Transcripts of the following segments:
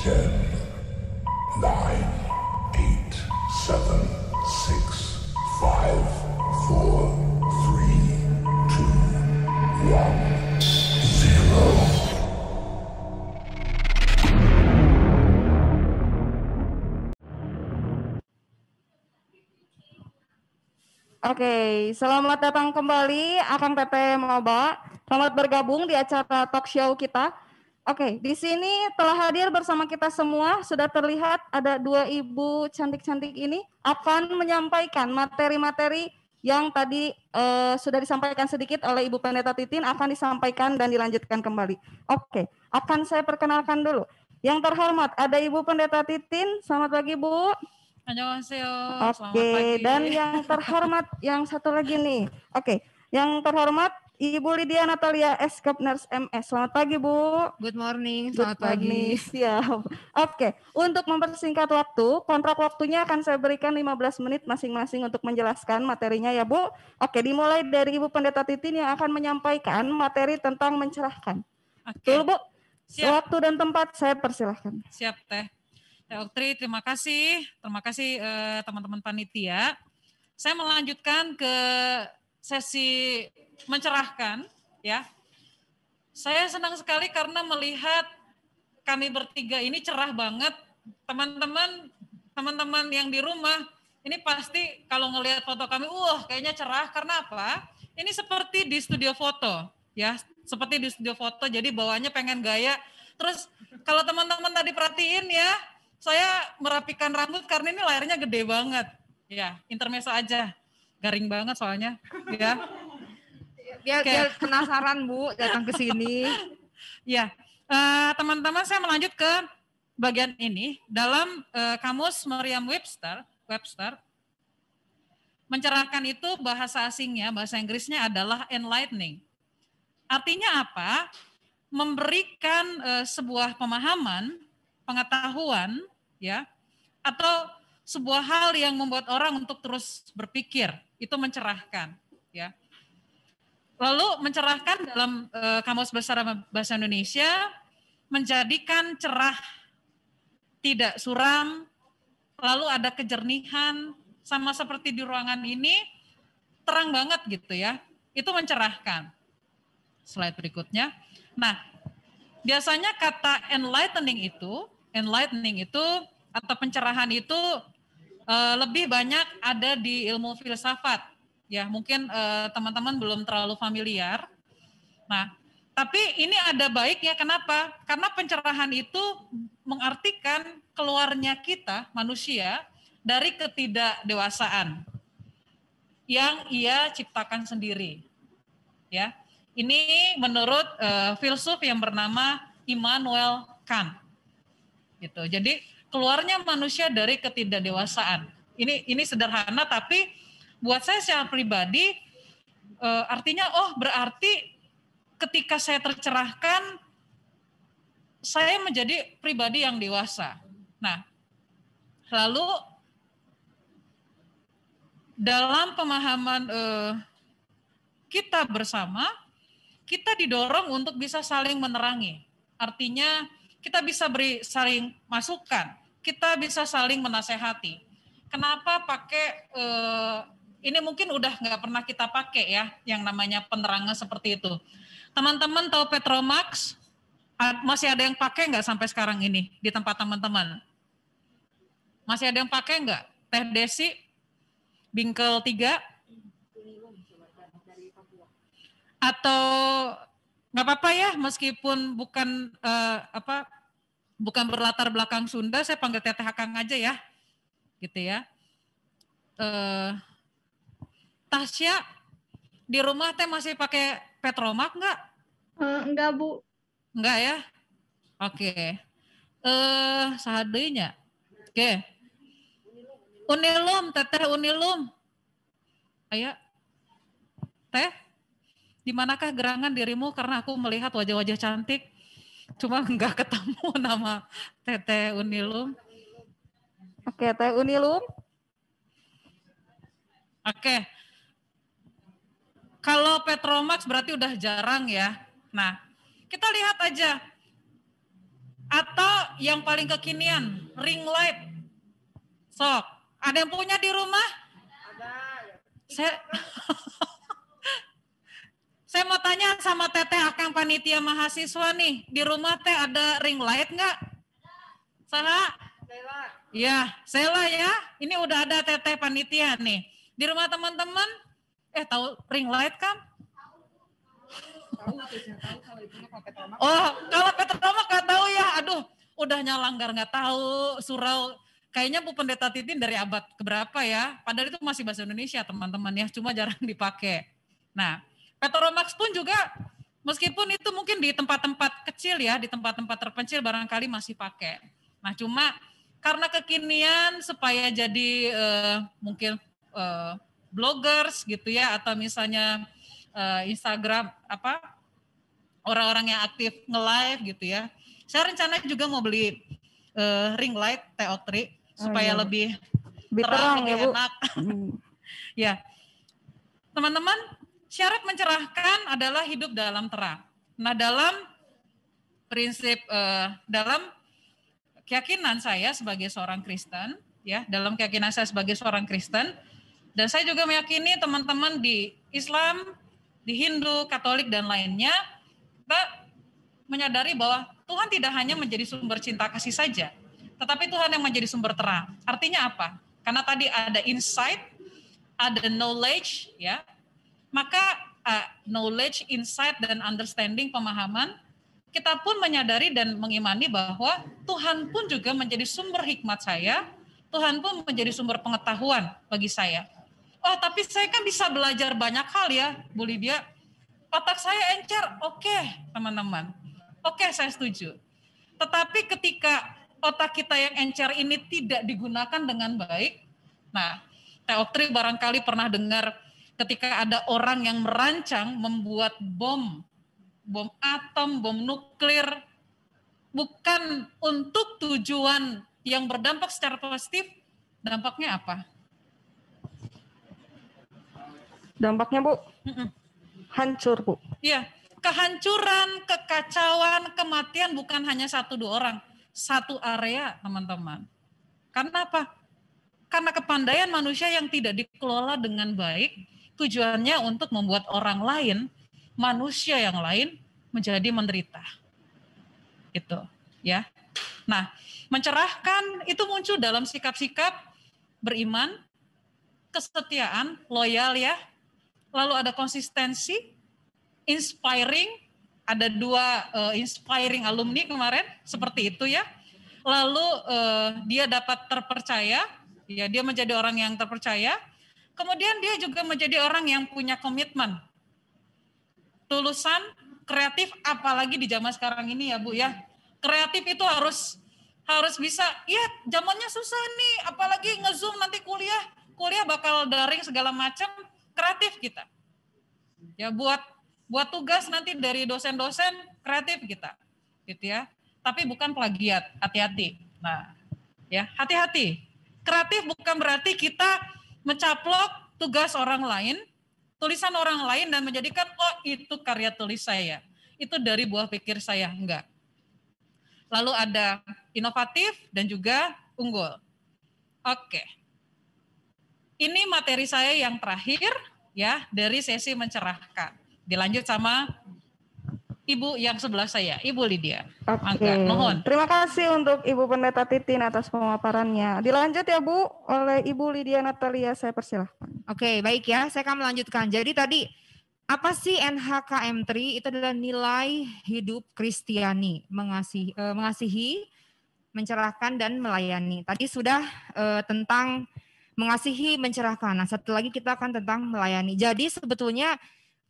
10, 9, 8, 7, 6, 5, 4, 3, 2, 1, 0. Oke, selamat datang kembali Akang Teteh Maba. Selamat bergabung di acara talk show kita. Oke, di sini telah hadir bersama kita semua, sudah terlihat ada dua ibu cantik-cantik ini akan menyampaikan materi-materi yang tadi sudah disampaikan sedikit oleh Ibu Pendeta Titin, akan disampaikan dan dilanjutkan kembali. Oke, akan saya perkenalkan dulu. Yang terhormat ada Ibu Pendeta Titin, selamat pagi Bu. Annyeonghaseyo, selamat Oke, pagi. dan yang terhormat, yang satu lagi nih. Oke, yang terhormat Ibu Lydia Natalia S. Nurse MS. Selamat pagi, Bu. Good morning, Good selamat pagi. morning, siap. Oke, untuk mempersingkat waktu, kontrak waktunya akan saya berikan 15 menit masing-masing untuk menjelaskan materinya ya, Bu. Oke, dimulai dari Ibu Pendeta Titin yang akan menyampaikan materi tentang mencerahkan. Oke. Betul, Bu? Siap. Waktu dan tempat saya persilahkan. Siap, Teh. Oktri, terima kasih teman-teman panitia. Saya melanjutkan ke sesi mencerahkan, ya. Saya senang sekali karena melihat kami bertiga ini cerah banget. Teman-teman yang di rumah, ini pasti kalau ngelihat foto kami, kayaknya cerah. Karena apa? Ini seperti di studio foto, ya. Seperti di studio foto, jadi bawaannya pengen gaya. Terus kalau teman-teman tadi perhatiin ya, saya merapikan rambut karena ini layarnya gede banget. Ya, intermezzo aja. Garing banget soalnya, ya. Biar penasaran Bu, datang ke sini. Ya, teman-teman saya melanjut ke bagian ini. Dalam kamus Merriam-Webster, mencerahkan itu bahasa asingnya, bahasa Inggrisnya adalah enlightening. Artinya apa? Memberikan sebuah pemahaman, pengetahuan, ya, atau sebuah hal yang membuat orang untuk terus berpikir, itu mencerahkan, ya. Lalu mencerahkan dalam Kamus Besar Bahasa Indonesia menjadikan cerah, tidak suram, lalu ada kejernihan, sama seperti di ruangan ini terang banget gitu ya. Itu mencerahkan. Slide berikutnya. Nah, biasanya kata enlightening itu atau pencerahan itu lebih banyak ada di ilmu filsafat. Ya, mungkin teman-teman belum terlalu familiar. Nah, tapi ini ada baiknya, kenapa? Karena pencerahan itu mengartikan keluarnya kita, manusia, dari ketidakdewasaan yang ia ciptakan sendiri. Ya, ini menurut filsuf yang bernama Immanuel Kant. Gitu. Jadi keluarnya manusia dari ketidakdewasaan. Ini sederhana, tapi buat saya secara pribadi artinya berarti ketika saya tercerahkan, saya menjadi pribadi yang dewasa. Nah, lalu dalam pemahaman kita bersama, kita didorong untuk bisa saling menerangi. Artinya kita bisa beri saling masukan, kita bisa saling menasehati. Kenapa pakai ini mungkin udah nggak pernah kita pakai ya, yang namanya penerangan seperti itu. Teman-teman tahu Petromax? Masih ada yang pakai nggak sampai sekarang ini di tempat teman-teman? Masih ada yang pakai nggak? Teh Desi, Bingkel 3? Atau nggak apa-apa ya, meskipun bukan bukan berlatar belakang Sunda, saya panggil Teteh Akang aja ya, gitu ya. Tasya, di rumah Teh masih pakai Petromax nggak? Enggak Bu. Enggak ya? Oke. Sahadeunya. Oke. Unilum, Teteh Unilum. Ayo. Teh, di manakah gerangan dirimu? Karena aku melihat wajah-wajah cantik, cuma enggak ketemu nama Teteh Unilum. Oke, Teh Unilum. Oke. Kalau Petromax berarti udah jarang ya. Nah, kita lihat aja. Atau yang paling kekinian, ring light. Sok, ada yang punya di rumah? Ada. Saya mau tanya sama Teteh Akang panitia mahasiswa nih, di rumah Teh ada ring light nggak? Salah? Iya, Sela ya. Ini udah ada Teteh panitia nih. Di rumah teman-teman, tahu ring light kan? Oh, kalau Petromak nggak tahu ya. Aduh, udah nyalanggar nggak tahu. Surau, kayaknya Bu Pendeta Titin dari abad keberapa ya? Padahal itu masih bahasa Indonesia teman-teman ya, cuma jarang dipakai. Nah, Petromax pun juga meskipun itu mungkin di tempat-tempat kecil ya, di tempat-tempat terpencil barangkali masih pakai. Nah, cuma karena kekinian supaya jadi mungkin bloggers gitu ya, atau misalnya Instagram orang-orang yang aktif nge-live gitu ya. Saya rencananya juga mau beli ring light TO3 supaya lebih terang, lebih enak. Ya, teman-teman, syarat mencerahkan adalah hidup dalam terang. Nah, dalam prinsip, dalam keyakinan saya sebagai seorang Kristen, ya, dalam keyakinan saya sebagai seorang Kristen, dan saya juga meyakini teman-teman di Islam, di Hindu, Katolik, dan lainnya, kita menyadari bahwa Tuhan tidak hanya menjadi sumber cinta kasih saja, tetapi Tuhan yang menjadi sumber terang. Artinya apa? Karena tadi ada insight, ada knowledge, ya, maka knowledge, insight, dan understanding, pemahaman, kita pun menyadari dan mengimani bahwa Tuhan pun juga menjadi sumber hikmat saya, Tuhan pun menjadi sumber pengetahuan bagi saya. Oh, tapi saya kan bisa belajar banyak hal ya, Bu Lydia. Otak saya encer, oke, teman-teman. Oke, saya setuju. Tetapi ketika otak kita yang encer ini tidak digunakan dengan baik, nah, Teoktri barangkali pernah dengar ketika ada orang yang merancang membuat bom atom, bom nuklir, bukan untuk tujuan yang berdampak secara positif, dampaknya apa? Dampaknya, Bu? Hancur, Bu. Iya, kehancuran, kekacauan, kematian bukan hanya 1-2 orang, satu area, teman-teman. Karena apa? Karena kepandaian manusia yang tidak dikelola dengan baik, tujuannya untuk membuat orang lain, manusia yang lain menjadi menderita. Itu, ya. Nah, mencerahkan itu muncul dalam sikap-sikap beriman, kesetiaan, loyal ya. Lalu ada konsistensi, inspiring, ada 2 inspiring alumni kemarin, seperti itu ya. Lalu dia dapat terpercaya, ya, dia menjadi orang yang terpercaya. Kemudian dia juga menjadi orang yang punya komitmen, tulusan, kreatif, apalagi di zaman sekarang ini ya Bu ya. Kreatif itu harus bisa, ya zamannya susah nih, apalagi nge-zoom nanti kuliah bakal daring segala macam, kreatif kita. Ya buat tugas nanti dari dosen-dosen, kreatif kita. Gitu ya. Tapi bukan plagiat, hati-hati. Nah, ya, hati-hati. Kreatif bukan berarti kita mencaplok tugas orang lain, tulisan orang lain dan menjadikan, oh itu karya tulis saya. Itu dari buah pikir saya, enggak. Lalu ada inovatif dan juga unggul. Oke. Ini materi saya yang terakhir ya dari sesi mencerahkan. Dilanjut sama Ibu yang sebelah saya, Ibu Lydia. Oke, mohon. Terima kasih untuk Ibu Pendeta Titin atas pemaparannya. Dilanjut ya Bu, oleh Ibu Lydia Natalia, saya persilahkan. Oke, baik ya, saya akan melanjutkan. Jadi tadi, apa sih NHKM3? Itu adalah nilai hidup Kristiani, mengasihi, mencerahkan, dan melayani. Tadi sudah tentang mengasihi, mencerahkan. Nah, satu lagi kita akan tentang melayani. Jadi sebetulnya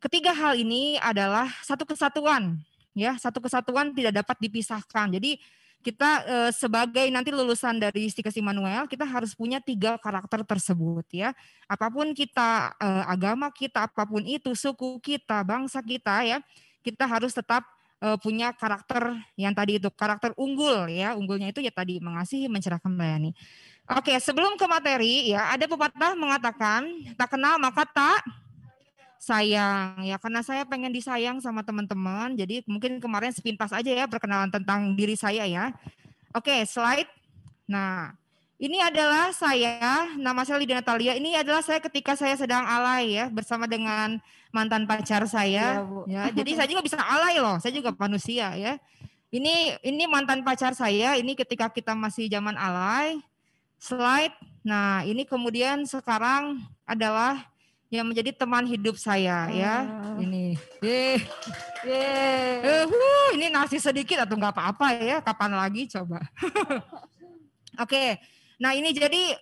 ketiga hal ini adalah satu kesatuan, ya, satu kesatuan tidak dapat dipisahkan. Jadi kita sebagai nanti lulusan dari Stikas Immanuel, kita harus punya 3 karakter tersebut, ya. Apapun kita, agama kita, apapun itu, suku kita, bangsa kita, ya, kita harus tetap punya karakter yang tadi itu, karakter unggul, ya. Unggulnya itu ya tadi mengasihi, mencerahkan, melayani. Oke, sebelum ke materi, ya, ada pepatah mengatakan, tak kenal maka tak sayang, ya, karena saya pengen disayang sama teman-teman. Jadi mungkin kemarin sepintas aja ya perkenalan tentang diri saya ya. Oke, slide. Nah, ini adalah saya, nama saya Lydia Natalia. Ini adalah saya ketika saya sedang alay ya, bersama dengan mantan pacar saya. Iya, Bu. Ya, jadi saya juga bisa alay loh, saya juga manusia ya. Ini mantan pacar saya, ini ketika kita masih zaman alay. Slide. Nah, ini kemudian sekarang adalah yang menjadi teman hidup saya ya. Ini. Ini nasi sedikit atau nggak apa-apa ya, kapan lagi coba. Oke. Nah, ini jadi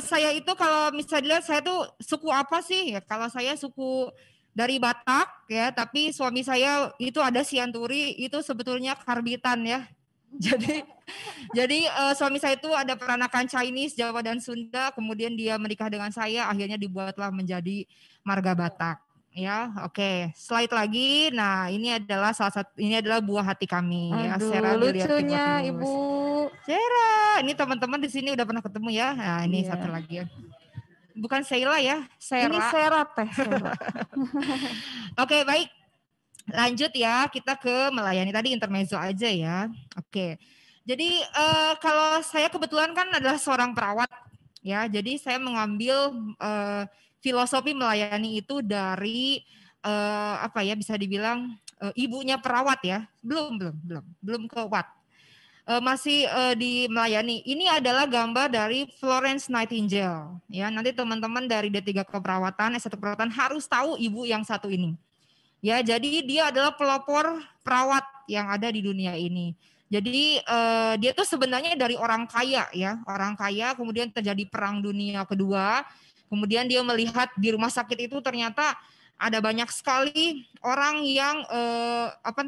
saya itu kalau misalnya dilihat saya tuh suku apa sih? Ya, kalau saya suku dari Batak ya, tapi suami saya itu ada Sianturi, itu sebetulnya Karbitan ya. Jadi suami saya itu ada peranakan Chinese, Jawa dan Sunda, kemudian dia menikah dengan saya, akhirnya dibuatlah menjadi marga Batak. Ya, oke. Slide lagi. Nah, ini adalah buah hati kami. Aduh, ya, lucunya Ibu. Sera, ini teman-teman di sini udah pernah ketemu ya. Nah, ini Iya. satu lagi ya. Bukan Sheila ya, Sera. Ini Sera teh. Sera. Oke, baik. Lanjut ya, kita ke melayani tadi intermezzo aja ya. Oke. Jadi kalau saya kebetulan kan adalah seorang perawat ya. Jadi saya mengambil filosofi melayani itu dari apa ya, bisa dibilang ibunya perawat ya. Belum ke Watt. Masih di melayani. Ini adalah gambar dari Florence Nightingale ya. Nanti teman-teman dari D3 Keperawatan, S1 Keperawatan harus tahu ibu yang satu ini. Ya, jadi dia adalah pelopor perawat yang ada di dunia ini. Jadi dia tuh sebenarnya dari orang kaya ya, orang kaya, kemudian terjadi Perang Dunia Kedua, kemudian dia melihat di rumah sakit itu ternyata ada banyak sekali orang yang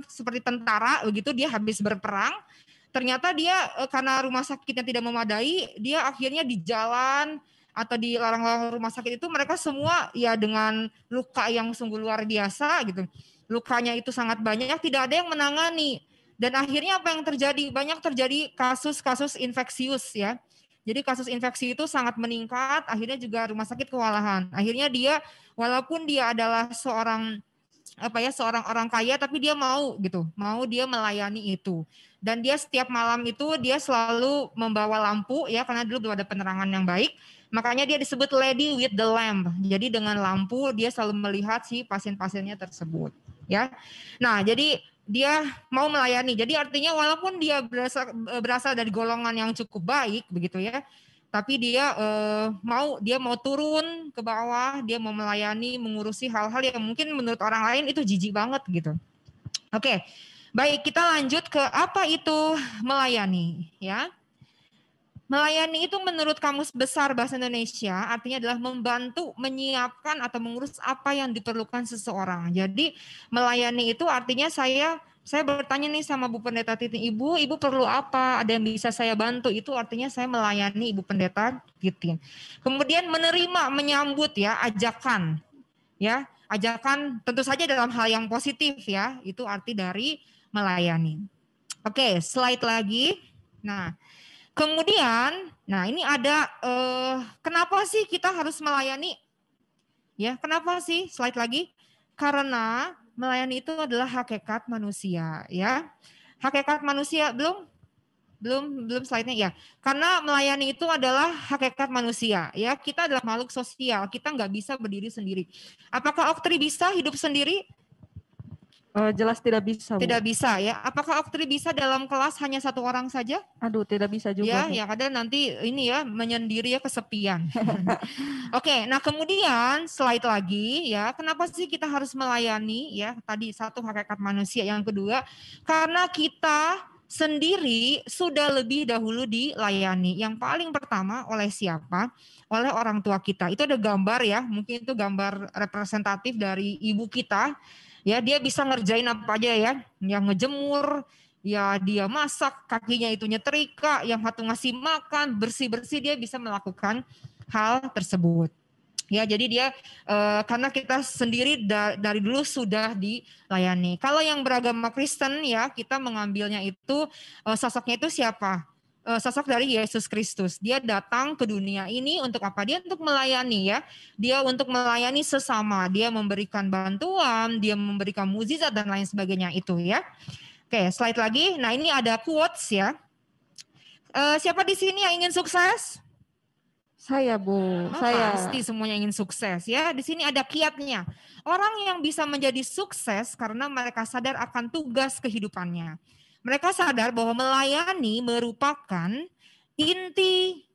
seperti tentara begitu, dia habis berperang, ternyata dia karena rumah sakitnya tidak memadai, dia akhirnya di jalan atau di lorong-lorong rumah sakit itu mereka semua ya dengan luka yang sungguh luar biasa gitu. Lukanya itu sangat banyak, tidak ada yang menangani. Dan akhirnya apa yang terjadi? Banyak terjadi kasus-kasus infeksius ya. Jadi kasus infeksi itu sangat meningkat, akhirnya juga rumah sakit kewalahan. Akhirnya dia walaupun dia adalah seorang orang kaya, tapi dia mau dia melayani itu. Dan dia setiap malam itu dia selalu membawa lampu ya, karena dulu belum ada penerangan yang baik. Makanya dia disebut Lady with the Lamp. Jadi dengan lampu dia selalu melihat si pasien-pasiennya tersebut. Ya, nah jadi dia mau melayani. Jadi artinya walaupun dia berasal dari golongan yang cukup baik begitu ya, tapi dia mau turun ke bawah, dia mau melayani, mengurusi hal-hal yang mungkin menurut orang lain itu jijik banget gitu. Oke, baik, kita lanjut ke apa itu melayani ya. Melayani itu menurut Kamus Besar Bahasa Indonesia artinya adalah membantu, menyiapkan atau mengurus apa yang diperlukan seseorang. Jadi melayani itu artinya saya bertanya nih sama Bu Pendeta Titin, Ibu perlu apa? Ada yang bisa saya bantu? Itu artinya saya melayani Ibu Pendeta Titin. Kemudian menerima, menyambut ya, ajakan. Ya, ajakan tentu saja dalam hal yang positif ya. Itu arti dari melayani. Oke, slide lagi. Nah, kemudian, ini ada kenapa sih kita harus melayani? Ya, kenapa sih? Slide lagi. Karena melayani itu adalah hakikat manusia, ya. Hakikat manusia belum slide-nya ya. Karena melayani itu adalah hakikat manusia, ya. Kita adalah makhluk sosial, kita nggak bisa berdiri sendiri. Apakah Oktri bisa hidup sendiri? Jelas tidak bisa, Bu. Tidak bisa ya. Apakah Oktri bisa dalam kelas hanya satu orang saja? Aduh, tidak bisa juga. Ya, yang ada nanti ini ya menyendiri ya, kesepian. Oke, nah kemudian slide lagi ya. Kenapa sih kita harus melayani ya? Tadi satu hakikat manusia, yang kedua karena kita sendiri sudah lebih dahulu dilayani. Yang paling pertama oleh siapa? Oleh orang tua kita. Itu ada gambar ya, mungkin itu gambar representatif dari ibu kita. Ya, dia bisa ngerjain apa aja ya, yang ngejemur, ya dia masak, kakinya itu nyetrika, yang satu ngasih makan, bersih-bersih, dia bisa melakukan hal tersebut. Ya, jadi dia karena kita sendiri dari dulu sudah dilayani. Kalau yang beragama Kristen ya, kita mengambilnya itu sosoknya itu siapa? Sosok dari Yesus Kristus. Dia datang ke dunia ini untuk apa? Dia untuk melayani ya. Dia untuk melayani sesama. Dia memberikan bantuan, dia memberikan mukjizat dan lain sebagainya itu ya. Oke, slide lagi. Nah, ini ada quotes ya. Siapa di sini yang ingin sukses? Saya, Bu. Saya. Pasti semuanya ingin sukses ya. Di sini ada kiatnya. Orang yang bisa menjadi sukses karena mereka sadar akan tugas kehidupannya. Mereka sadar bahwa melayani merupakan inti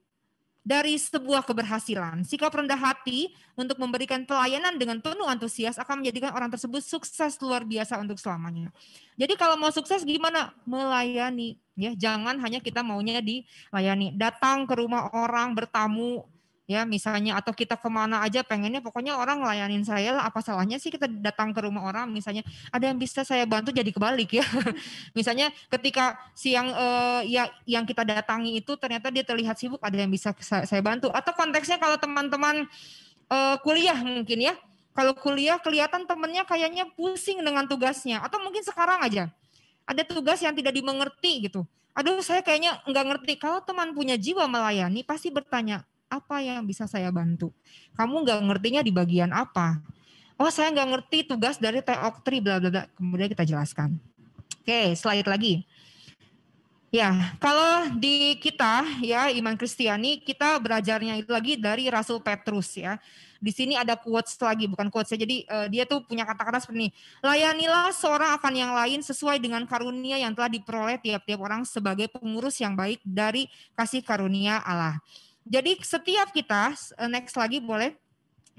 dari sebuah keberhasilan. Sikap rendah hati untuk memberikan pelayanan dengan penuh antusias akan menjadikan orang tersebut sukses luar biasa untuk selamanya. Jadi kalau mau sukses gimana? Melayani. Ya, jangan hanya kita maunya dilayani. Datang ke rumah orang, bertamu, ya misalnya, atau kita kemana aja pengennya pokoknya orang ngelayanin saya lah. Apa salahnya sih kita datang ke rumah orang, misalnya ada yang bisa saya bantu, jadi kebalik ya. Misalnya ketika siang yang kita datangi itu ternyata dia terlihat sibuk, ada yang bisa saya bantu. Atau konteksnya kalau teman-teman kuliah mungkin ya. Kalau kuliah kelihatan temennya kayaknya pusing dengan tugasnya. Atau mungkin sekarang aja ada tugas yang tidak dimengerti gitu. Aduh saya kayaknya nggak ngerti. Kalau teman punya jiwa melayani pasti bertanya, apa yang bisa saya bantu? Kamu nggak ngertinya di bagian apa? Oh saya nggak ngerti tugas dari teoktri bla bla bla. Kemudian kita jelaskan. Oke, slide lagi. Ya, kalau di kita ya iman Kristiani kita belajarnya itu lagi dari Rasul Petrus ya. Di sini ada quotes lagi, bukan quotes ya. Jadi dia tuh punya kata-kata seperti ini. Layanilah seorang akan yang lain sesuai dengan karunia yang telah diperoleh tiap-tiap orang sebagai pengurus yang baik dari kasih karunia Allah. Jadi setiap kita, next lagi boleh,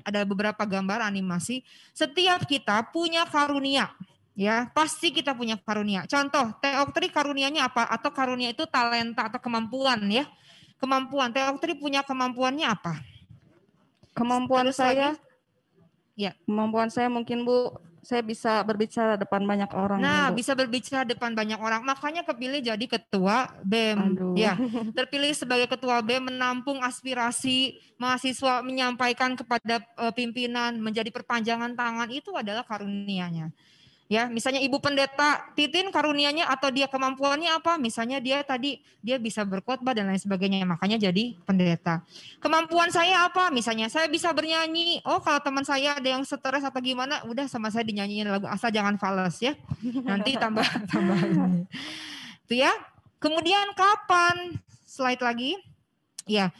ada beberapa gambar animasi. Setiap kita punya karunia. Ya, pasti kita punya karunia. Contoh, teoktri karunianya apa? Atau karunia itu talenta atau kemampuan ya. Kemampuan, teoktri punya kemampuannya apa? Kemampuan Terus saya, lagi? Ya. Kemampuan saya mungkin Bu, saya bisa berbicara depan banyak orang. Nah, Bu. bisa berbicara depan banyak orang. Makanya kepilih jadi ketua BEM. Aduh. Ya, terpilih sebagai ketua BEM menampung aspirasi mahasiswa, menyampaikan kepada pimpinan, menjadi perpanjangan tangan, itu adalah karunianya. Ya, misalnya Ibu Pendeta Titin karunianya atau dia kemampuannya apa? Misalnya dia bisa berkhotbah dan lain sebagainya, makanya jadi pendeta. Kemampuan saya apa? Misalnya saya bisa bernyanyi. Oh, kalau teman saya ada yang stres atau gimana, udah sama saya dinyanyiin lagu, asal jangan fals ya. Nanti tambah ini. Itu ya. Kemudian kapan? Slide lagi. Ya.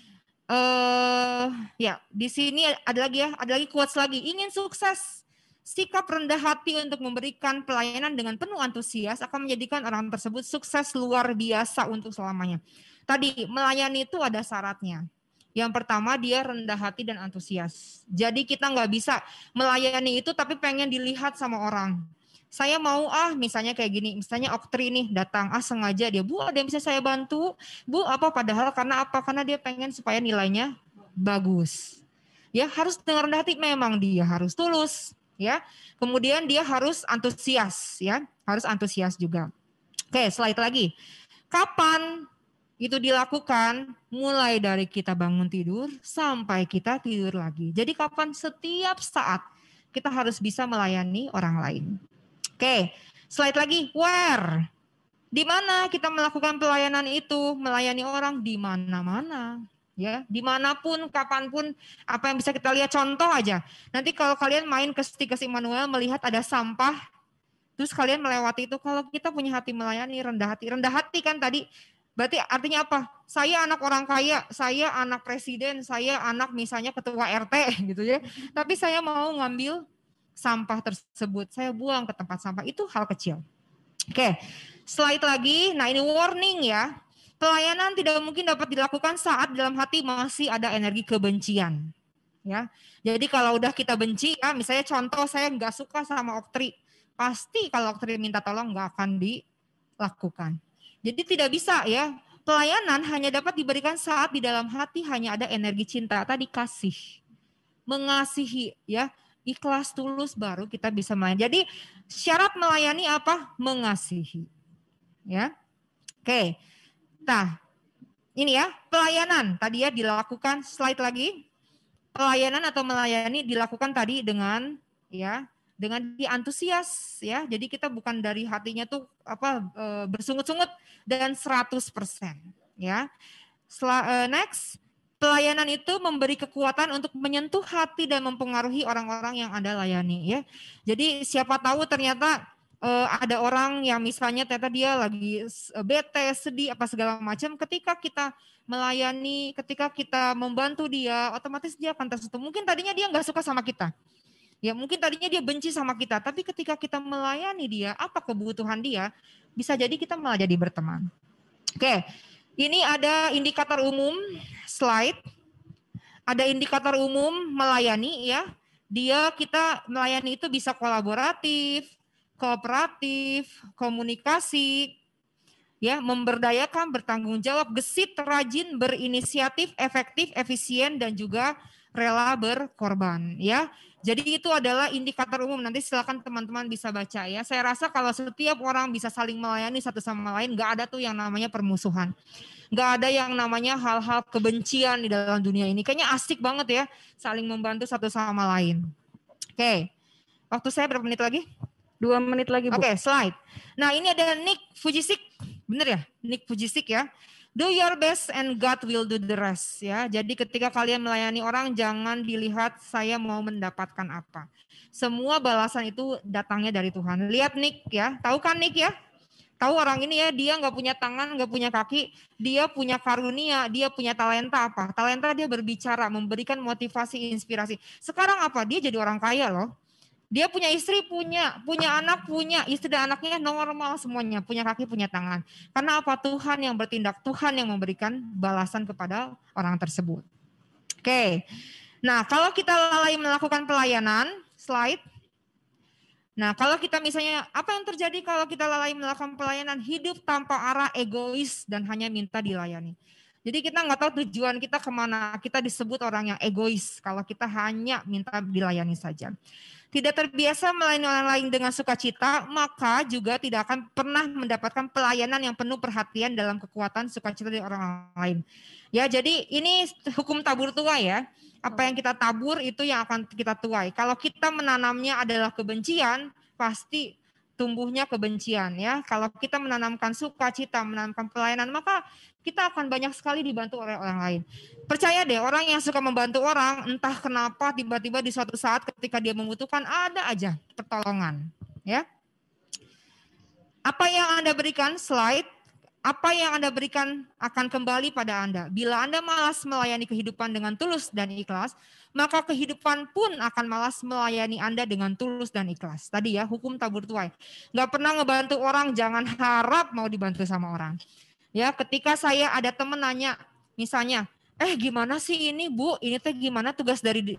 Ya, di sini ada lagi quotes lagi. Ingin sukses. Sikap rendah hati untuk memberikan pelayanan dengan penuh antusias akan menjadikan orang tersebut sukses luar biasa untuk selamanya. Tadi melayani itu ada syaratnya. Yang pertama dia rendah hati dan antusias. Jadi kita nggak bisa melayani itu tapi pengen dilihat sama orang. Saya mau misalnya kayak gini, misalnya Oktri nih datang, sengaja dia, Bu ada yang bisa saya bantu? Bu apa padahal karena apa? Karena dia pengen supaya nilainya bagus. Ya harus dengan rendah hati, memang dia harus tulus. Ya, kemudian dia harus antusias, ya, harus antusias juga. Oke, slide lagi. Kapan itu dilakukan? Mulai dari kita bangun tidur sampai kita tidur lagi. Jadi kapan? Setiap saat kita harus bisa melayani orang lain. Oke, slide lagi. Where? Di mana kita melakukan pelayanan itu? Melayani orang di mana-mana. Ya, dimanapun, kapanpun, apa yang bisa kita lihat, contoh aja. Nanti kalau kalian main ke Stikas Immanuel melihat ada sampah, terus kalian melewati itu, kalau kita punya hati melayani, rendah hati kan tadi, berarti artinya apa? Saya anak orang kaya, saya anak presiden, saya anak misalnya ketua RT gitu ya. Tapi saya mau ngambil sampah tersebut, saya buang ke tempat sampah, itu hal kecil. Oke, slide lagi. Nah ini warning ya. Pelayanan tidak mungkin dapat dilakukan saat dalam hati masih ada energi kebencian. Ya, jadi kalau udah kita benci, ya misalnya contoh saya nggak suka sama Oktri, pasti kalau Oktri minta tolong nggak akan dilakukan. Jadi tidak bisa ya. Pelayanan hanya dapat diberikan saat di dalam hati hanya ada energi cinta, tadi kasih, mengasihi, ya ikhlas tulus baru kita bisa melayani. Jadi syarat melayani apa? Mengasihi. Ya, oke. Nah, ini ya pelayanan tadi ya dilakukan, slide lagi. Pelayanan atau melayani dilakukan tadi dengan antusias ya. Jadi kita bukan dari hatinya tuh bersungut-sungut dan 100% ya. Next, pelayanan itu memberi kekuatan untuk menyentuh hati dan mempengaruhi orang-orang yang Anda layani ya. Jadi siapa tahu ternyata ada orang yang misalnya ternyata dia lagi bete, sedih, apa segala macam, ketika kita melayani, ketika kita membantu dia, otomatis dia akan tersentuh. Mungkin tadinya dia nggak suka sama kita. Ya mungkin tadinya dia benci sama kita, tapi ketika kita melayani dia, apa kebutuhan dia, bisa jadi kita malah jadi berteman. Oke, ini ada indikator umum, slide. Ada indikator umum melayani ya. Kita melayani itu bisa kolaboratif, kooperatif, komunikasi, ya, memberdayakan, bertanggung jawab, gesit, rajin, berinisiatif, efektif, efisien, dan juga rela berkorban, ya. Jadi itu adalah indikator umum. Nanti silakan teman-teman bisa baca ya. Saya rasa kalau setiap orang bisa saling melayani satu sama lain, nggak ada tuh yang namanya permusuhan. Nggak ada yang namanya hal-hal kebencian di dalam dunia ini. Kayaknya asik banget ya, saling membantu satu sama lain. Oke, waktu saya berapa menit lagi? 2 menit lagi, Bu. Oke, slide. Nah, ini ada Nick Fujisik. Bener ya? Nick Fujisik ya. Do your best and God will do the rest ya. Jadi ketika kalian melayani orang, jangan dilihat saya mau mendapatkan apa. Semua balasan itu datangnya dari Tuhan. Lihat Nick ya. Tahu kan Nick ya? Tahu orang ini ya, dia nggak punya tangan, nggak punya kaki, dia punya karunia, dia punya talenta apa? Talenta dia berbicara, memberikan motivasi, inspirasi. Sekarang apa? Dia jadi orang kaya loh. Dia punya istri, punya anak, punya istri dan anaknya normal semuanya, punya kaki, punya tangan. Karena apa? Tuhan yang bertindak, Tuhan yang memberikan balasan kepada orang tersebut. Oke, nah kalau kita lalai melakukan pelayanan, slide. Nah kalau kita misalnya, apa yang terjadi kalau kita lalai melakukan pelayanan? Hidup tanpa arah, egois, dan hanya minta dilayani. Jadi kita nggak tahu tujuan kita kemana, kita disebut orang yang egois kalau kita hanya minta dilayani saja. Tidak terbiasa melayani orang lain dengan sukacita, maka juga tidak akan pernah mendapatkan pelayanan yang penuh perhatian dalam kekuatan sukacita dari orang lain. Ya, jadi ini hukum tabur tuai ya. Apa yang kita tabur itu yang akan kita tuai. Kalau kita menanamnya adalah kebencian, pasti tumbuhnya kebencian ya. Kalau kita menanamkan sukacita, menanamkan pelayanan, maka kita akan banyak sekali dibantu oleh orang lain. Percaya deh, orang yang suka membantu orang, entah kenapa tiba-tiba di suatu saat ketika dia membutuhkan, ada aja pertolongan. Ya. Apa yang Anda berikan, slide, apa yang Anda berikan akan kembali pada Anda. Bila Anda malas melayani kehidupan dengan tulus dan ikhlas, maka kehidupan pun akan malas melayani Anda dengan tulus dan ikhlas. Tadi ya, hukum tabur tuai. Nggak pernah ngebantu orang, jangan harap mau dibantu sama orang. Ya, ketika saya ada temen nanya, misalnya, gimana sih ini Bu, ini teh gimana tugas dari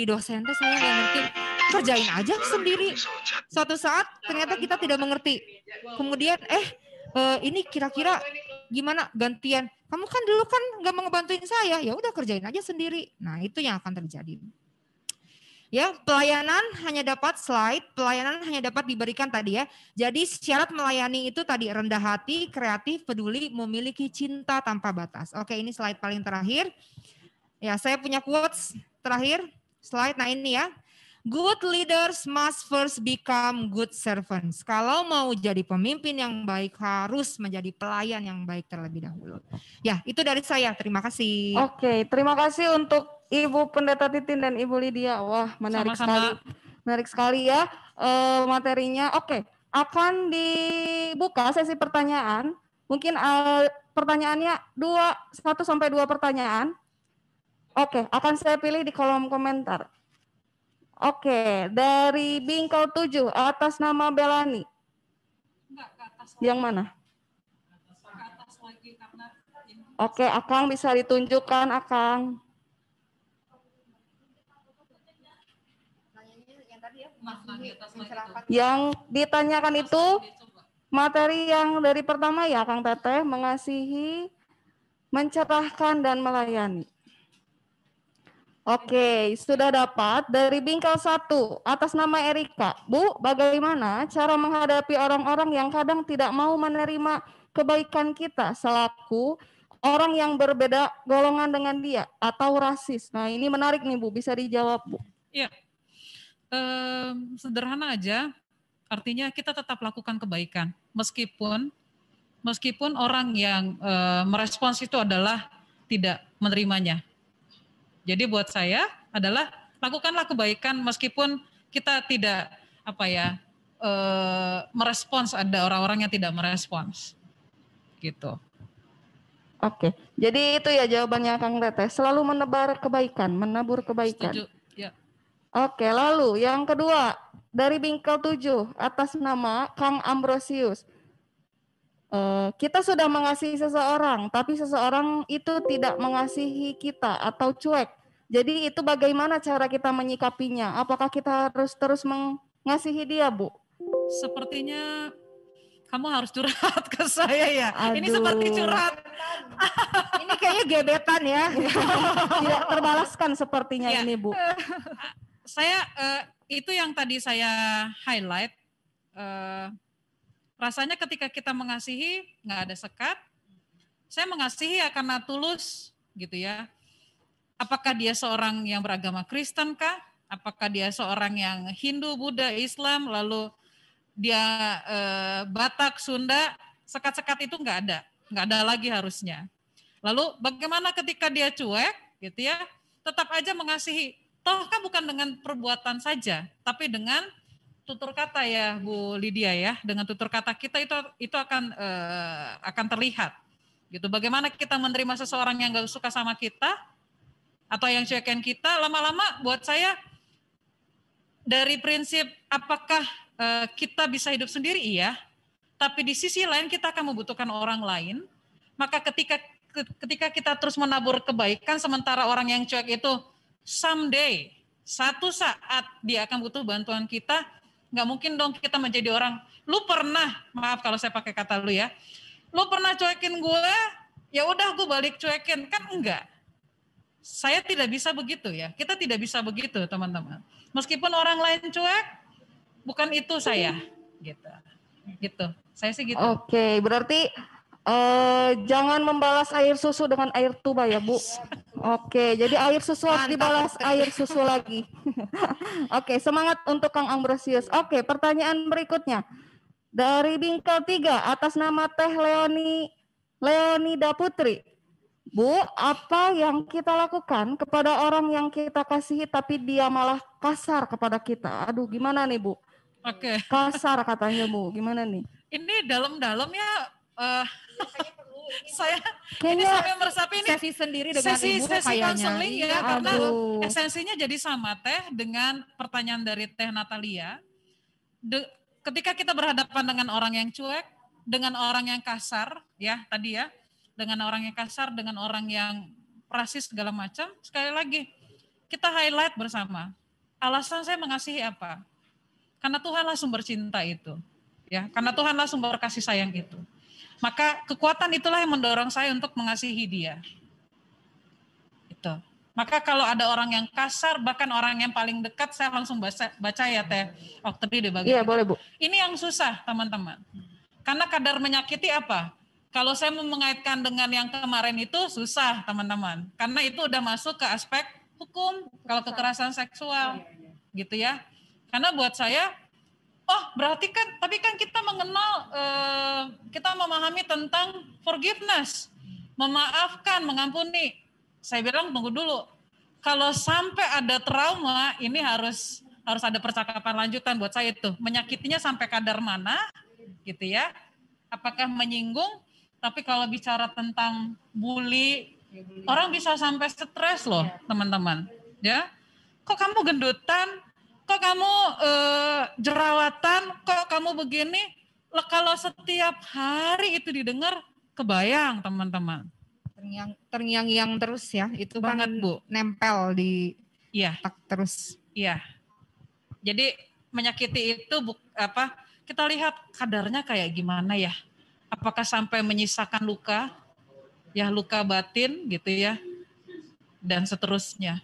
dosen teh saya nggak ngerti, kerjain aja sendiri. Suatu saat ternyata kita tidak mengerti. Kemudian ini kira-kira gimana gantian? Kamu kan dulu kan nggak mau ngebantuin saya, ya udah kerjain aja sendiri. Nah itu yang akan terjadi. Ya, pelayanan hanya dapat slide, pelayanan hanya dapat diberikan tadi ya. Jadi syarat melayani itu tadi rendah hati, kreatif, peduli, memiliki cinta tanpa batas. Oke, ini slide paling terakhir. Ya, saya punya quotes terakhir, slide. Nah ini ya. Good leaders must first become good servants. Kalau mau jadi pemimpin yang baik harus menjadi pelayan yang baik terlebih dahulu. Ya, itu dari saya. Terima kasih. Oke, terima kasih untuk Ibu Pendeta Titin dan Ibu Lydia. Wah, menarik sekali. Menarik sekali ya materinya. Oke, akan dibuka sesi pertanyaan. Mungkin pertanyaannya 1 sampai 2 pertanyaan. Oke, akan saya pilih di kolom komentar. Oke, dari Bingkau 7 atas nama Belani. Yang mana? Oke, Akang bisa ditunjukkan, Akang. Yang ditanyakan itu materi yang dari pertama ya, Kang Teteh, mengasihi, mencerahkan, dan melayani. Oke, sudah dapat dari Bingkau 1 atas nama Erika. Bu, bagaimana cara menghadapi orang-orang yang kadang tidak mau menerima kebaikan kita selaku orang yang berbeda golongan dengan dia atau rasis? Nah, ini menarik nih Bu, bisa dijawab Bu. Iya, sederhana aja. Artinya kita tetap lakukan kebaikan meskipun orang yang merespons itu adalah tidak menerimanya. Jadi buat saya adalah lakukanlah kebaikan meskipun kita tidak merespons, ada orang-orang yang tidak merespons. Gitu. Oke, jadi itu ya jawabannya Kang Teteh. Selalu menebar kebaikan, menabur kebaikan. Setuju. Ya. Oke, lalu yang kedua dari bingkai 7 atas nama Kang Ambrosius. Kita sudah mengasihi seseorang, tapi seseorang itu tidak mengasihi kita atau cuek. Jadi itu bagaimana cara kita menyikapinya? Apakah kita harus terus mengasihi dia, Bu? Sepertinya kamu harus curhat ke saya ya. Aduh. Ini seperti curhat. Ini kayaknya gebetan ya. Tidak terbalaskan sepertinya Ya. ini, Bu. Saya itu yang tadi saya highlight. Rasanya ketika kita mengasihi nggak ada sekat. Saya mengasihi ya karena tulus gitu ya. Apakah dia seorang yang beragama Kristen kah? Apakah dia seorang yang Hindu, Buddha, Islam, lalu dia Batak, Sunda, sekat-sekat itu nggak ada lagi harusnya. Lalu bagaimana ketika dia cuek gitu ya, tetap aja mengasihi. Toh kan bukan dengan perbuatan saja, tapi dengan tutur kata ya Bu Lydia ya, dengan tutur kata kita itu akan terlihat gitu. Bagaimana kita menerima seseorang yang nggak suka sama kita atau yang cuekin kita, lama-lama buat saya dari prinsip apakah kita bisa hidup sendiri, iya, tapi di sisi lain kita akan membutuhkan orang lain. Maka ketika kita terus menabur kebaikan, sementara orang yang cuek itu someday, satu saat dia akan butuh bantuan kita, nggak mungkin dong kita menjadi orang, lu pernah, maaf kalau saya pakai kata lu ya, lu pernah cuekin gue, ya udah gue balik cuekin, kan enggak. Saya tidak bisa begitu ya, kita tidak bisa begitu teman-teman. Meskipun orang lain cuek, bukan itu saya, gitu. Saya sih gitu. Oke, berarti jangan membalas air susu dengan air tuba ya, Bu. Oke, jadi air susu harus dibalas air susu lagi. Oke, semangat untuk Kang Ambrosius. Oke, pertanyaan berikutnya. Dari bingkai 3 atas nama Teh Leonida Putri. Bu, apa yang kita lakukan kepada orang yang kita kasihi tapi dia malah kasar kepada kita? Aduh, gimana nih, Bu? Oke. Kasar katanya, Bu. Gimana nih? Ini dalam-dalam ya. Saya Kayaknya ini sampai meresapi ini Sesi sendiri dengan sesi ibu sesi kayaknya. konseling ya, Iya, karena aduh. esensinya jadi sama Teh dengan pertanyaan dari Teh Natalia. Ketika kita berhadapan dengan orang yang cuek, dengan orang yang kasar, ya tadi ya, dengan orang yang kasar, dengan orang yang rasis segala macam, sekali lagi kita highlight bersama. Alasan saya mengasihi apa? Karena Tuhanlah sumber cinta itu, ya, karena Tuhanlah sumber kasih sayang itu. Maka kekuatan itulah yang mendorong saya untuk mengasihi dia. Itu. Maka kalau ada orang yang kasar, bahkan orang yang paling dekat, saya langsung baca ya Teh Oktri di bagian. Iya, boleh, Bu. Ini yang susah teman-teman. Karena kadar menyakiti apa? Kalau saya mau mengaitkan dengan yang kemarin itu susah teman-teman. Karena itu udah masuk ke aspek hukum, kalau kekerasan seksual. Gitu ya. Karena buat saya, oh berarti kan, tapi kan kita mengenal, kita memahami tentang forgiveness, memaafkan, mengampuni. Saya bilang tunggu dulu, kalau sampai ada trauma, ini harus ada percakapan lanjutan buat saya itu. Menyakitinya sampai kadar mana, gitu ya. Apakah menyinggung, tapi kalau bicara tentang bully, orang bisa sampai stres loh teman-teman. Ya, kok kamu gendutan? Kok kamu jerawatan, kok kamu begini, kalau setiap hari itu didengar, kebayang teman-teman. Terngiang-ngiang terus ya, itu Banget, kan Bu. nempel di Iya, otak terus. iya. Jadi menyakiti itu kita lihat kadarnya kayak gimana ya. Apakah sampai menyisakan luka, ya luka batin gitu ya, dan seterusnya.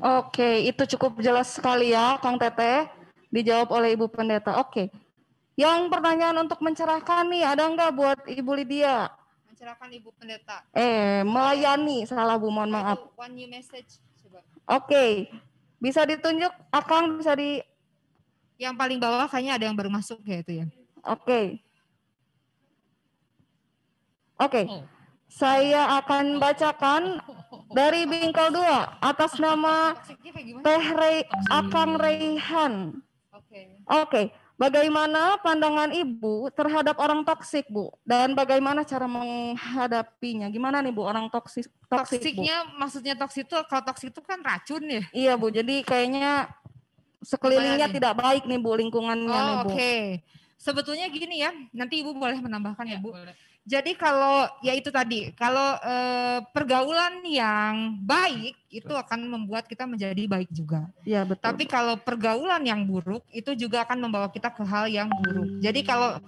Oke, itu cukup jelas sekali ya, Kang Teteh. Dijawab oleh Ibu Pendeta. Oke. Yang pertanyaan untuk mencerahkan nih, ada nggak buat Ibu Lydia? Mencerahkan Ibu Pendeta. Melayani, salah Bu, mohon maaf. One new message. Coba. Oke, bisa ditunjuk, Akang bisa di... Yang paling bawah kayaknya ada yang baru masuk ya itu ya. Oke. Oke. Oh. Saya akan bacakan dari bingkai 2 atas nama Teh Akang Reihan. Oke. Oke, Bagaimana pandangan Ibu terhadap orang toksik, Bu? Dan bagaimana cara menghadapinya? Gimana nih, Bu, orang toksik, Bu? Toksiknya, maksudnya toksik itu, kalau toksik itu kan racun ya? Iya, Bu. Jadi kayaknya sekelilingnya tidak baik nih, Bu, lingkungannya nih, Bu. Oke. Sebetulnya gini ya, nanti Ibu boleh menambahkan ya, Bu. Boleh. Jadi kalau ya itu tadi, kalau pergaulan yang baik itu akan membuat kita menjadi baik juga. Iya, betul. Tapi kalau pergaulan yang buruk itu juga akan membawa kita ke hal yang buruk. Jadi kalau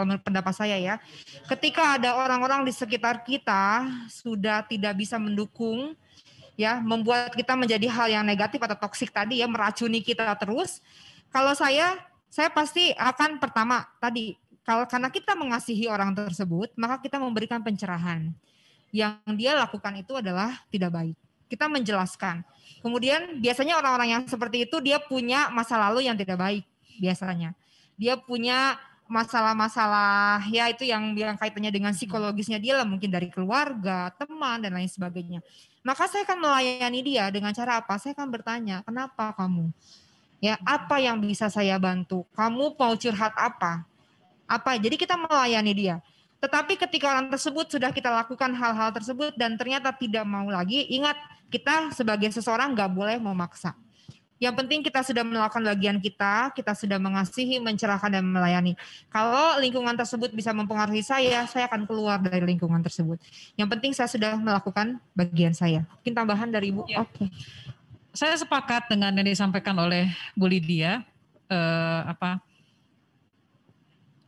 menurut pendapat saya ya, ketika ada orang-orang di sekitar kita sudah tidak bisa mendukung, ya, membuat kita menjadi hal yang negatif atau toksik tadi ya, meracuni kita terus. Kalau saya pasti akan pertama tadi, karena kita mengasihi orang tersebut, maka kita memberikan pencerahan. Yang dia lakukan itu adalah tidak baik. Kita menjelaskan. Kemudian biasanya orang-orang yang seperti itu dia punya masa lalu yang tidak baik biasanya. Dia punya masalah-masalah ya itu yang kaitannya dengan psikologisnya dia lah, mungkin dari keluarga, teman dan lain sebagainya. Maka saya akan melayani dia dengan cara apa? Saya akan bertanya, "Kenapa kamu? Ya, apa yang bisa saya bantu? Kamu mau curhat apa?" Jadi kita melayani dia. Tetapi ketika orang tersebut sudah kita lakukan hal-hal tersebut dan ternyata tidak mau lagi, ingat kita sebagai seseorang nggak boleh memaksa. Yang penting kita sudah melakukan bagian kita sudah mengasihi, mencerahkan dan melayani. Kalau lingkungan tersebut bisa mempengaruhi saya akan keluar dari lingkungan tersebut. Yang penting saya sudah melakukan bagian saya. Mungkin tambahan dari Ibu? Ya. Oke. Saya sepakat dengan yang disampaikan oleh Bu Lydia.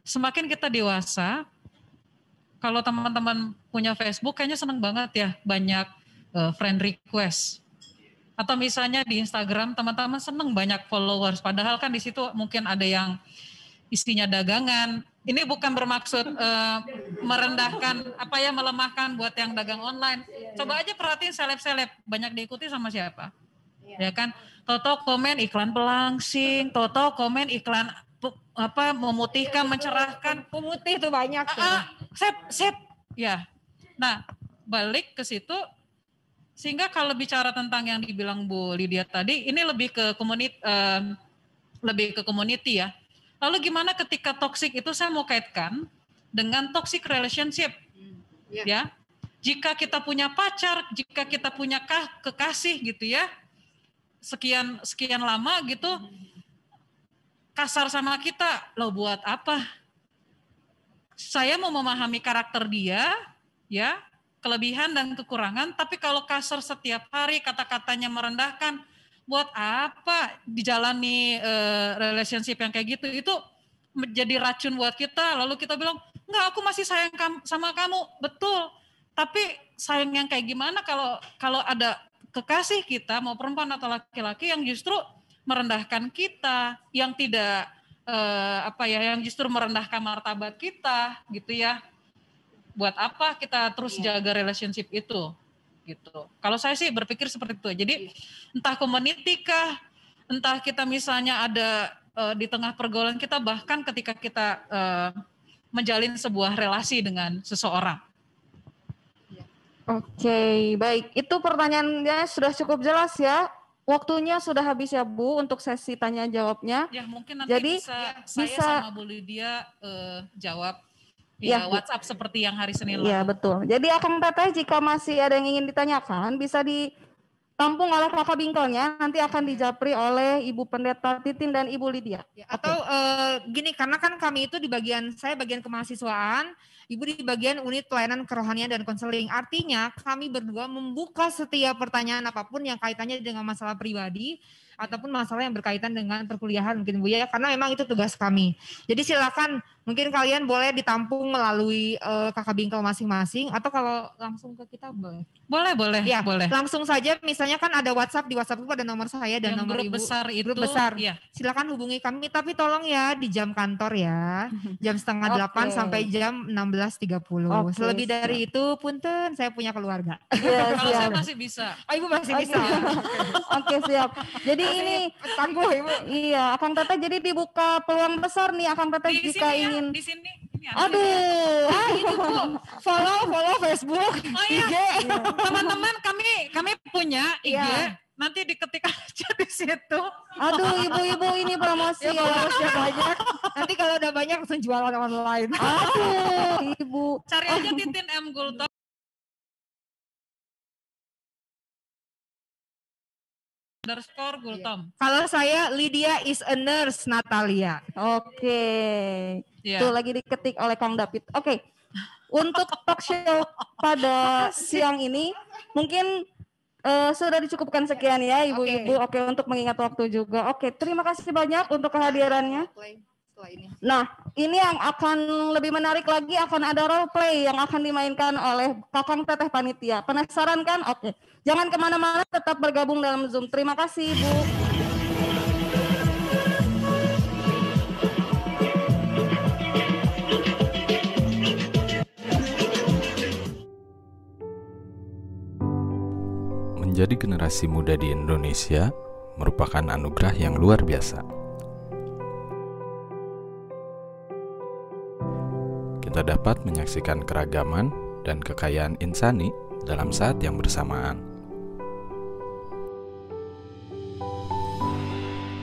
Semakin kita dewasa, kalau teman-teman punya Facebook kayaknya seneng banget ya, banyak friend request. Atau misalnya di Instagram teman-teman seneng banyak followers, padahal kan di situ mungkin ada yang isinya dagangan. Ini bukan bermaksud merendahkan, melemahkan buat yang dagang online. Coba aja perhatiin seleb-seleb, banyak diikuti sama siapa? Ya kan? Toto komen iklan pelangsing, Toto komen iklan memutihkan, mencerahkan. Pemutih itu banyak. Sep. Ya. Nah, balik ke situ, sehingga kalau bicara tentang yang dibilang Bu Lydia tadi, ini lebih ke community ya. Lalu gimana ketika toxic itu saya mau kaitkan dengan toxic relationship. Ya. Jika kita punya pacar, jika kita punya kekasih gitu ya, sekian lama gitu, kasar sama kita, lo buat apa? Saya mau memahami karakter dia, ya, kelebihan dan kekurangan, tapi kalau kasar setiap hari, kata-katanya merendahkan, buat apa dijalani relationship yang kayak gitu? Itu menjadi racun buat kita, lalu kita bilang, enggak, aku masih sayang sama kamu, betul. Tapi sayang yang kayak gimana kalau ada kekasih kita, mau perempuan atau laki-laki yang justru merendahkan kita, yang tidak yang justru merendahkan martabat kita, gitu ya. Buat apa kita terus jaga relationship itu, gitu. Kalau saya sih berpikir seperti itu. Jadi entah community kah, entah kita misalnya ada di tengah pergaulan kita, bahkan ketika kita menjalin sebuah relasi dengan seseorang. Oke, baik. Itu pertanyaannya sudah cukup jelas ya. Waktunya sudah habis ya Bu untuk sesi tanya jawabnya. Ya mungkin nanti jadi, saya sama Bu Lydia jawab via WhatsApp seperti yang hari Senin lalu. Iya betul. Jadi Akang Teteh jika masih ada yang ingin ditanyakan bisa ditampung oleh kakak bingkelnya, nanti akan dijapri oleh Ibu Pendeta Titin dan Ibu Lydia. Ya, atau gini, karena kan kami itu di bagian kemahasiswaan, Ibu di bagian unit pelayanan kerohanian dan konseling. Artinya kami berdua membuka setiap pertanyaan apapun yang kaitannya dengan masalah pribadi ataupun masalah yang berkaitan dengan perkuliahan mungkin Bu ya, karena memang itu tugas kami. Jadi silakan, mungkin kalian boleh ditampung melalui kakak bingkel masing-masing, atau kalau langsung ke kita boleh. Boleh. Ya, boleh. Langsung saja, misalnya kan ada WhatsApp, di WhatsApp itu ada nomor saya dan yang nomor grup Ibu. Besar itu, grup besar. Ya. Silakan hubungi kami, tapi tolong ya di jam kantor ya, jam 7:30 sampai jam 16:30. Selebih dari itu, punten, saya punya keluarga. Kalau saya masih bisa. Oh, Ibu masih bisa. Oke, siap. Jadi ini tangguh Ibu. Iya, Akang Teteh jadi dibuka peluang besar nih Akang Teteh jika ingin. Di sini. Aduh. Ini Bu, follow Facebook, IG. Teman-teman kami punya IG. Nanti diketik aja di situ. Aduh, ibu-ibu ini promosi ya, harusnya banyak. Nanti kalau udah banyak langsung jualan online. Aduh, ibu. Cari aja Titin M. Gultom. _Gultom. Kalau saya Lydia is a nurse Natalia. Oke. Iya. Tuh lagi diketik oleh Kang David. Oke. Untuk talk show pada siang ini mungkin sudah dicukupkan sekian ya ibu-ibu. Oke, untuk mengingat waktu juga. Oke, terima kasih banyak untuk kehadirannya. Nah, ini yang akan lebih menarik lagi, akan ada role play yang akan dimainkan oleh Kakang Teteh Panitia. Penasaran kan? Oke. Jangan kemana-mana, tetap bergabung dalam Zoom. Terima kasih, Bu. Menjadi generasi muda di Indonesia merupakan anugerah yang luar biasa. Kita dapat menyaksikan keragaman dan kekayaan insani dalam saat yang bersamaan.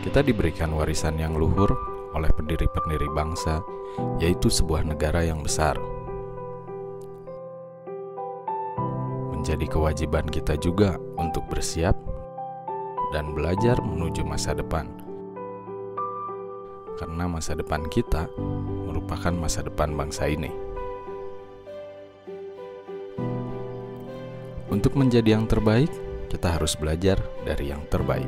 Kita diberikan warisan yang luhur oleh pendiri-pendiri bangsa, yaitu sebuah negara yang besar. Menjadi kewajiban kita juga untuk bersiap dan belajar menuju masa depan. Karena masa depan kita merupakan masa depan bangsa ini. Untuk menjadi yang terbaik, kita harus belajar dari yang terbaik.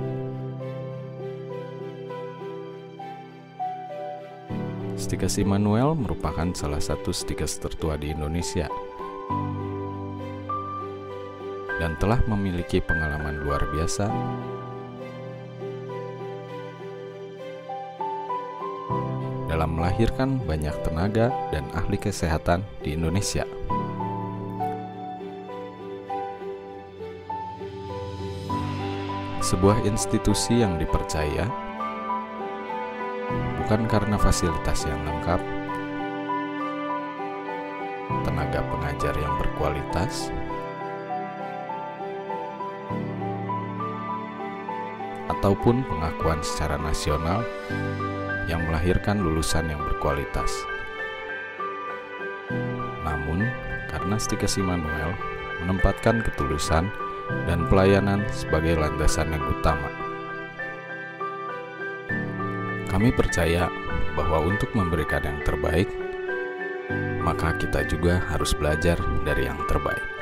Stikes Immanuel merupakan salah satu stikes tertua di Indonesia dan telah memiliki pengalaman luar biasa dalam melahirkan banyak tenaga dan ahli kesehatan di Indonesia. Sebuah institusi yang dipercaya bukan karena fasilitas yang lengkap, tenaga pengajar yang berkualitas, ataupun pengakuan secara nasional yang melahirkan lulusan yang berkualitas. Namun, karena Stikes Immanuel menempatkan ketulusan dan pelayanan sebagai landasan yang utama. Kami percaya bahwa untuk memberikan yang terbaik, maka kita juga harus belajar dari yang terbaik.